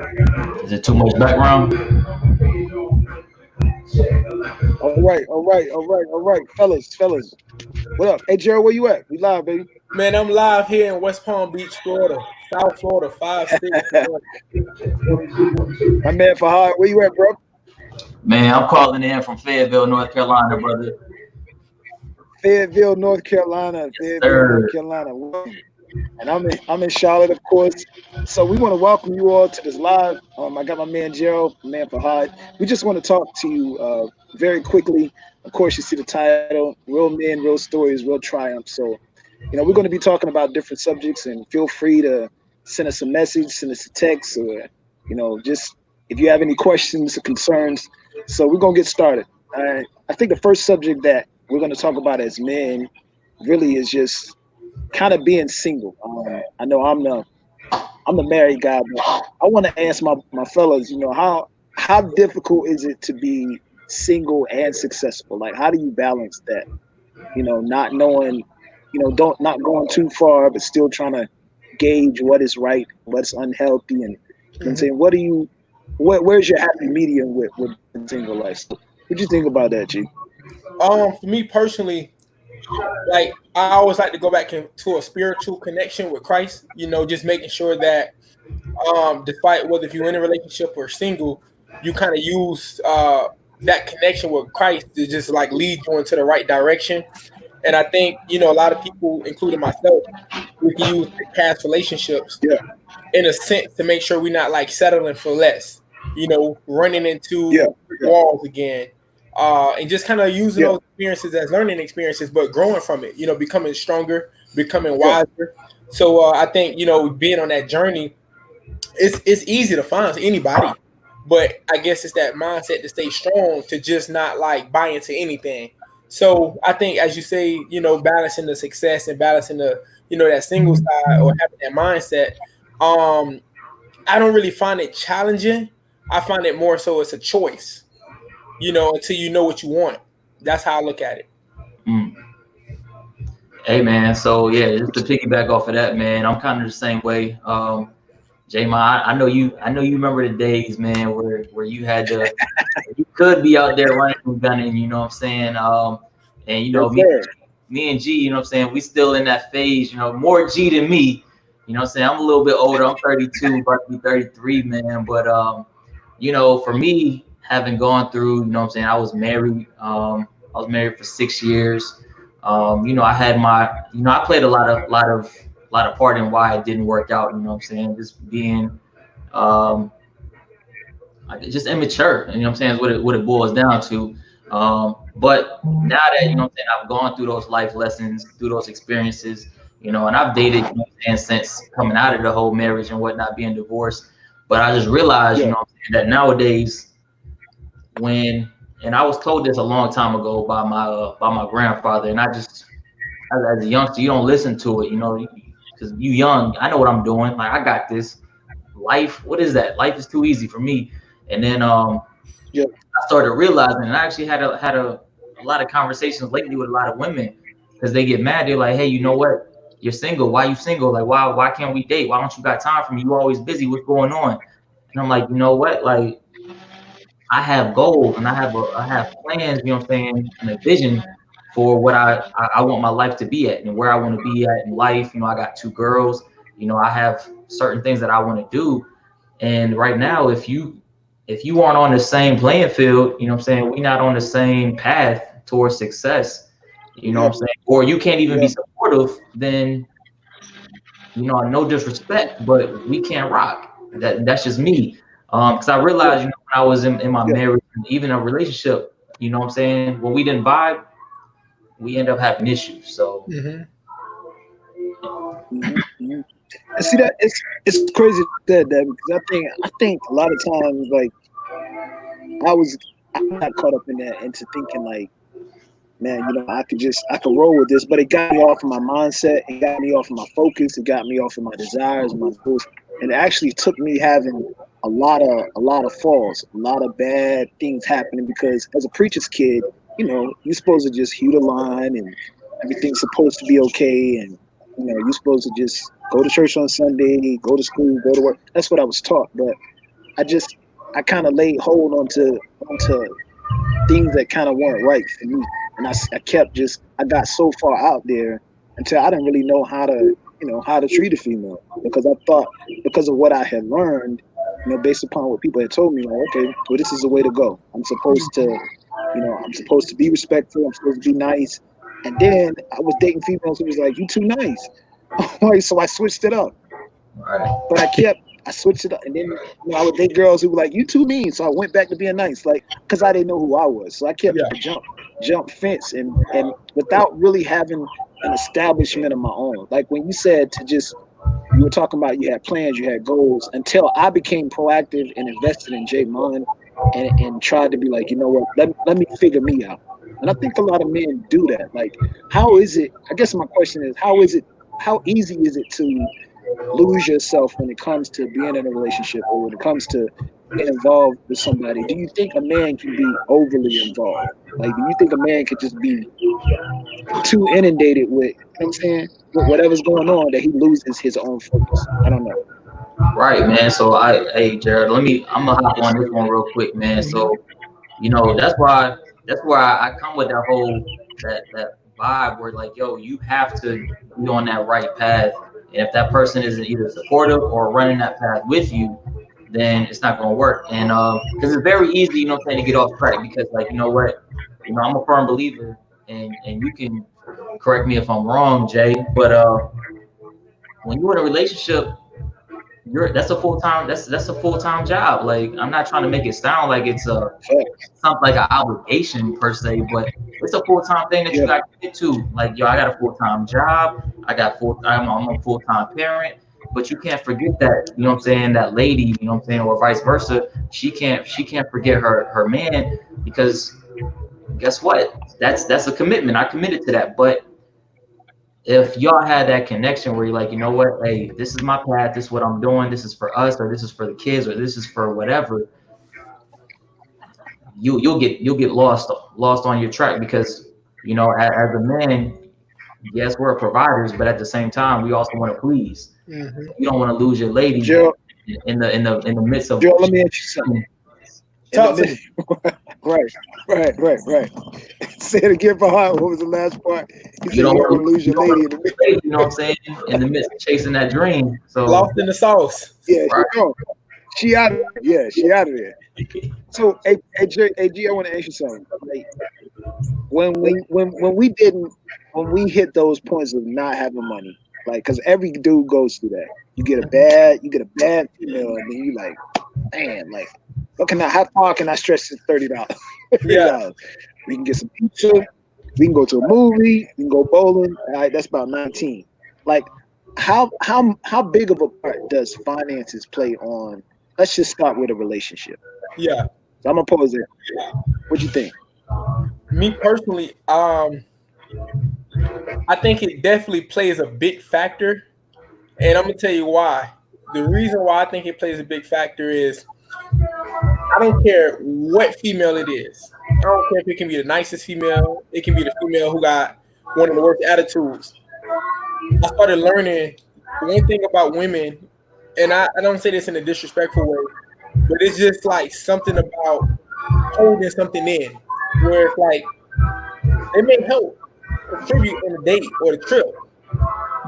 Is it too much background? All right, fellas. What up? Hey, Gerald, where you at? We live, baby. Man, I'm live here in West Palm Beach, Florida, South Florida, 5-6. My man Fahad, where you at, bro? Man, I'm calling in from Fayetteville, North Carolina, brother. Fayetteville, North Carolina. Fayetteville, North Third. Carolina. And I'm in Charlotte, of course. So we want to welcome you all to this live. I got my man Gerald, my man Fahad. We just want to talk to you very quickly. Of course, you see the title: "Real Men, Real Stories, Real Triumph." So, we're going to be talking about different subjects, and feel free to send us a message, send us a text, or just if you have any questions or concerns. So we're gonna get started. All right. I think the first subject that we're going to talk about as men really is just kind of being single. I know I'm the married guy, but I want to ask my fellas, how difficult is it to be single and successful? Like, how do you balance that? Not knowing, don't not going too far, but still trying to gauge what is right, what's unhealthy, and I'm saying, where's your happy medium with single life? So, what do you think about that, G? For me personally, like I always like to go back into a spiritual connection with Christ. Just making sure that, despite whether if you're in a relationship or single, you kind of use that connection with Christ to just like lead you into the right direction. And I think a lot of people, including myself, we can use like, past relationships Yeah, in a sense to make sure we're not like settling for less, running yeah, into yeah, walls again, and just kind of using yeah, those experiences as learning experiences, but growing from it, becoming stronger, becoming yeah, wiser. So I think being on that journey, it's easy to find anybody, but I guess it's that mindset to stay strong to just not like buy into anything. So I think, as you say, balancing the success and balancing the that single side or having that mindset. Um, I don't really find it challenging. I find it more so it's a choice, until you know what you want. That's how I look at it. Mm. Hey, man. So yeah, just to piggyback off of that, man, I'm kind of the same way. J-Ma, I know you remember the days, man, where you had to, you could be out there running and gunning, you know what I'm saying? And yes, me, sir. me and G, you know what I'm saying? We still in that phase, more G than me. You know what I'm saying? I'm a little bit older. I'm 32, about to be 33, man. But for me, having gone through, you know what I'm saying, I was married for 6 years. I had I played a lot of part in why it didn't work out, you know what I'm saying? Just being um just immature, you know what I'm saying, is what it boils down to. But now that, you know what I'm saying, I've gone through those life lessons, through those experiences, and I've dated, you know what I'm saying, since coming out of the whole marriage and whatnot, being divorced. But I just realized, Yeah, what I'm saying, that nowadays, when and I was told this a long time ago by my grandfather, and I just, as a youngster, you don't listen to it, because you young. I know what I'm doing. Like, I got this. Life, what is that? Life is too easy for me. And then yeah, I started realizing, and I actually had a lot of conversations lately with a lot of women, because they get mad. They're like, "Hey, you know what? You're single. Why you single? Like, why can't we date? Why don't you got time for me? You always busy. What's going on?" And I'm like, you know what? Like, I have goals and I have plans. You know what I'm saying? And a vision for what I want my life to be at and where I want to be at in life. I got two girls. I have certain things that I want to do. And right now, if you aren't on the same playing field, you know what I'm saying, we're not on the same path towards success, you know what yeah, I'm saying, or you can't even be yeah, supportive, then, no disrespect, but we can't rock. That's just me. Because I yeah, realized, when I was in my yeah. marriage, even a relationship, you know what I'm saying, when we didn't vibe, we end up having issues. So Hmm. Hmm. And see that it's crazy you said that because I think a lot of times like I got caught up in that into thinking like, man, I could roll with this, but it got me off of my mindset, it got me off of my focus, it got me off of my desires, my goals, and it actually took me having a lot of falls, a lot of bad things happening because as a preacher's kid, you're supposed to just hew the line and everything's supposed to be okay, and you're supposed to just go to church on Sunday, go to school, go to work. That's what I was taught, but I kind of laid hold onto things that kind of weren't right for me, and I got so far out there until I didn't really know how to treat a female, because I thought, because of what I had learned, based upon what people had told me, like, okay, well, this is the way to go. I'm supposed to be respectful. I'm supposed to be nice. And then I was dating females who was like, you too nice. So I switched it up. Right. But I switched it up. And then I would date girls who were like, you too mean. So I went back to being nice, like, because I didn't know who I was. So I kept jump fence and without really having an establishment of my own. Like when you said you were talking about you had plans, you had goals, until I became proactive and invested in J Mon and tried to be like, you know what, let me figure me out. And I think a lot of men do that. Like, how is it, I guess my question is, how easy is it to lose yourself when it comes to being in a relationship, or when it comes to getting involved with somebody? Do you think a man can be overly involved? Like, do you think a man could just be too inundated with, you know what I'm saying, with whatever's going on, that he loses his own focus? I don't know. Right, man. So hey Jared, I'm gonna hop on this one real quick, man. So, that's why I come with that whole that vibe where, like, yo, you have to be on that right path. And if that person isn't either supportive or running that path with you, then it's not gonna work. And because it's very easy, to get off track, because, like, you know what, I'm a firm believer, and you can correct me if I'm wrong, Jay, but when you're in a relationship, that's a full-time job. Like, I'm not trying to make it sound like it's something like an obligation per se, but it's a full-time thing that you got to get to. Like, yo, I got a full-time job, I'm a full-time parent, but you can't forget that, you know what I'm saying, that lady, you know what I'm saying, or vice versa, she can't forget her man, because guess what? That's a commitment. I committed to that. But if y'all had that connection where you're like, you know what, hey, this is my path, this is what I'm doing, this is for us, or this is for the kids, or this is for whatever, you'll get lost on your track, because as a man, yes, we're providers, but at the same time, we also want to please. Mm-hmm. You don't want to lose your lady, Joe, in the midst of. Joe, let me ask you something. Right. Say it again, Fahad. What was the last part? You don't want to lose your lady in the midst. You know what I'm saying? In the midst of chasing that dream. So lost in the sauce. Yeah, right. She out of there. Yeah, she out of there. So, hey, G, I want to ask you something. Like, when we hit those points of not having money, like, because every dude goes through that. You get a bad female, and then you like, man, like, how far can I stretch this $30? Yeah. We can get some pizza, we can go to a movie, we can go bowling. All right, that's about 19. Like, how big of a part does finances play on? Let's just start with a relationship. Yeah. So I'm gonna pose it. What you think? Me personally, I think it definitely plays a big factor, and I'm gonna tell you why. The reason why I think it plays a big factor is, I don't care what female it is. I don't care if it can be the nicest female. It can be the female who got one of the worst attitudes. I started learning one thing about women, and I don't say this in a disrespectful way, but it's just like something about holding something in, where it's like they may help contribute in the date or the trip,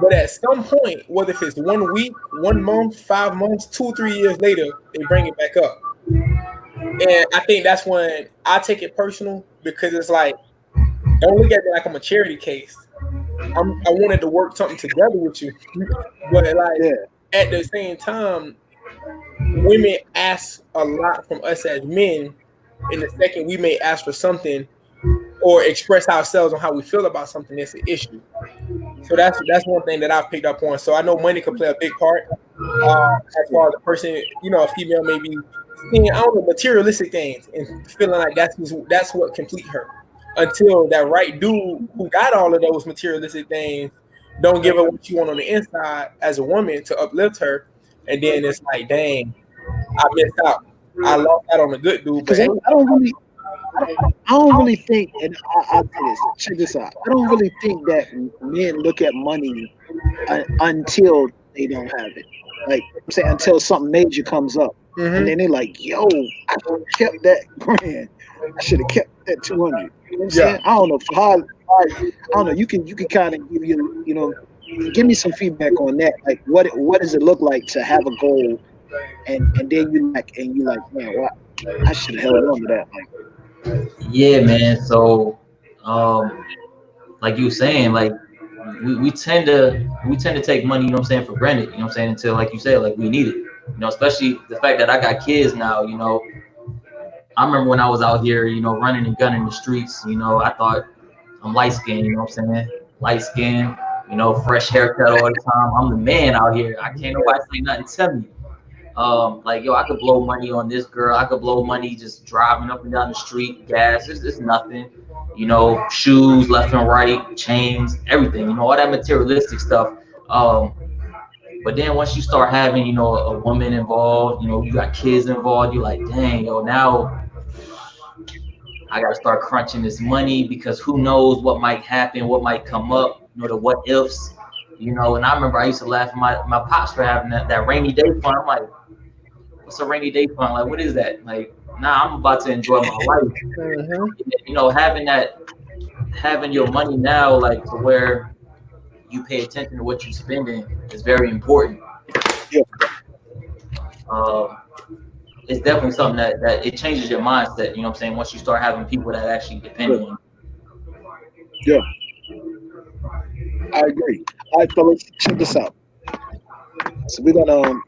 but at some point, whether if it's 1 week, 1 month, 5 months, 2 or 3 years later, they bring it back up. And I think that's when I take it personal, because it's like, don't look at me like I'm a charity case. I wanted to work something together with you, but like at the same time, women ask a lot from us as men. In the second we may ask for something or express ourselves on how we feel about something, that's an issue. So that's one thing that I've picked up on. So I know money can play a big part. As far as the person, a female may be seeing, I don't know, materialistic things and feeling like that's what complete her. Until that right dude who got all of those materialistic things don't give her what she want on the inside as a woman to uplift her, and then it's like, dang, I missed out. I lost out on a good dude. Because I don't really think, and I'll do this. Check this out. I don't really think that men look at money until they don't have it. Like I'm saying, until something major comes up. And then they're like, yo, I should have kept that grand. I should have kept that 200. You know what I'm saying? I don't know. I don't know. You can kind of give give me some feedback on that. Like, what does it look like to have a goal, and then you like, man, well, I should have held on to that. Like, yeah, man. So, like you were saying, like we tend to take money, you know what I'm saying, for granted, you know what I'm saying, until, like you said, like we need it, especially the fact that I got kids now, I remember when I was out here, running and gunning the streets, I thought I'm light skinned, you know what I'm saying, light skinned, fresh haircut all the time. I'm the man out here. I can't nobody say nothing to me. Like, yo, I could blow money on this girl. I could blow money just driving up and down the street, gas. It's nothing. Shoes left and right, chains, everything, all that materialistic stuff. But then once you start having, a woman involved, you got kids involved, you're like, dang, yo, now I got to start crunching this money because who knows what might happen, what might come up, the what ifs, and I remember I used to laugh at my pops for having that rainy day fund. I'm like, what's a rainy day fund? Like, what is that? Like, nah, I'm about to enjoy my life. Having your money now, like, to where you pay attention to what you're spending is very important. Yeah. It's definitely something that it changes your mindset, you know what I'm saying, once you start having people that actually depend on you. Yeah. I agree. All right, fellas, check this out. So we're gonna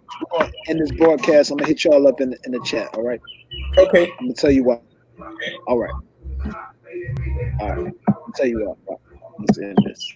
end this broadcast. I'm gonna hit y'all up in the chat. All right. Okay. I'm gonna tell you why. All right. I'll tell you what. Let's end this.